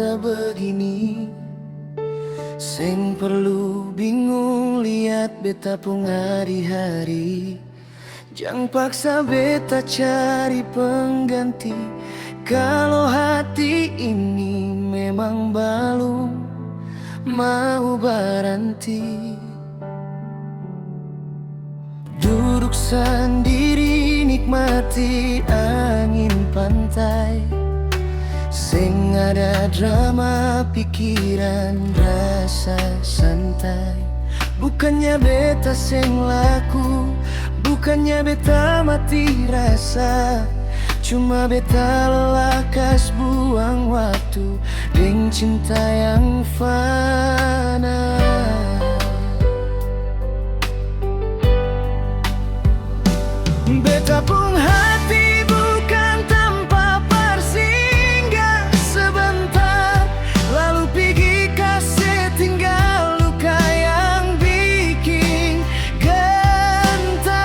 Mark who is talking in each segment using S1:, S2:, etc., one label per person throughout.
S1: beta begini. Seng perlu bingung lihat beta pung hari-hari. Jangan paksa beta cari pengganti. Kalau hati ini memang belum mau berhenti. Duduk sendiri nikmati angin pantai. Seng ada drama pikiran, rasa santai. Bukannya beta seng laku, bukannya beta mati rasa. Cuma beta lelah kas buang waktu dengan cinta yang fana. Beta pun hati bukan tanpa bersinggah sebentar, lalu pergi kasih tinggal luka yang bikin gentar.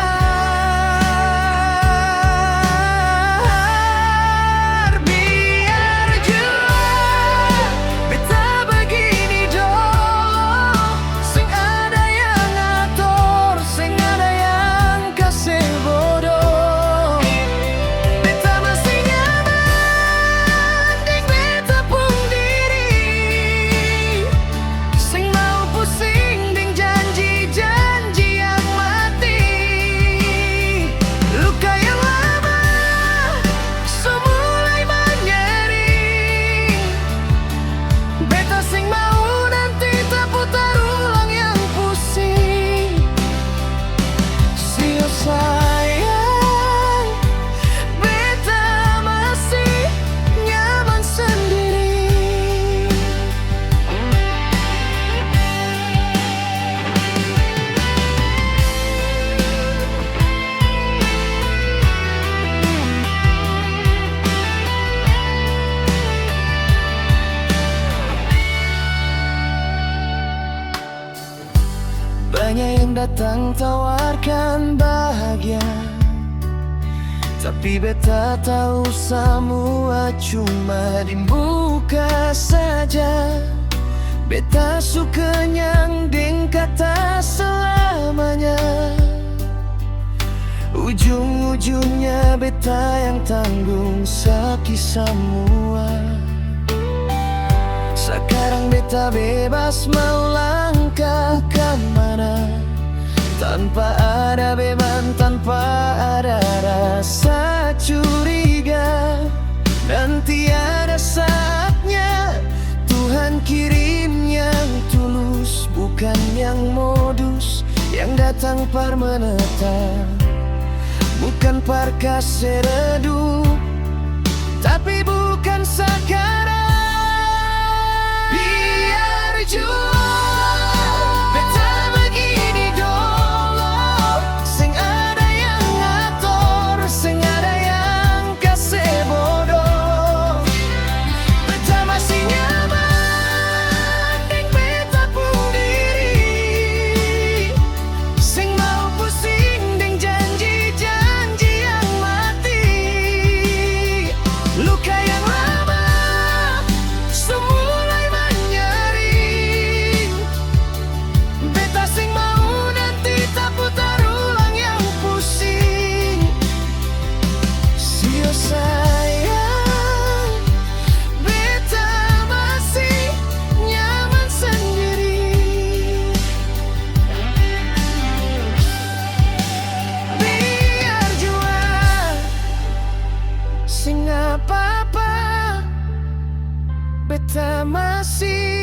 S1: Biar jua beta begini dong, seng ada yang atur, seng ada yang kasih bodoh. Banyak yang datang tawarkan bahagia, tapi beta tahu semua cuma di muka saja. Beta sukanya deng kata selamanya. Ujung-ujungnya beta yang tanggung sakit semua. Sekarang beta bebas mau langkah kemana, tanpa ada beban, tanpa ada rasa curiga. Dan tiada saatnya Tuhan kirim yang tulus, bukan yang modus, yang datang par menetap. Bukan par kasih redup, tapi bukan sekarang. Biar jua beta begini dong, seng ada yang ngatur, seng ada yang kasih bodoh. Beta masih nyaman deng beta pun diri. Seng mau pusing deng janji-janji yang mati. Luka yang lama semulai menyering. Beta sing mau nanti tak putar ulang yang pusing. Sio sayang, beta masih nyaman sendiri. Biar jua sing apa-apa, beta masih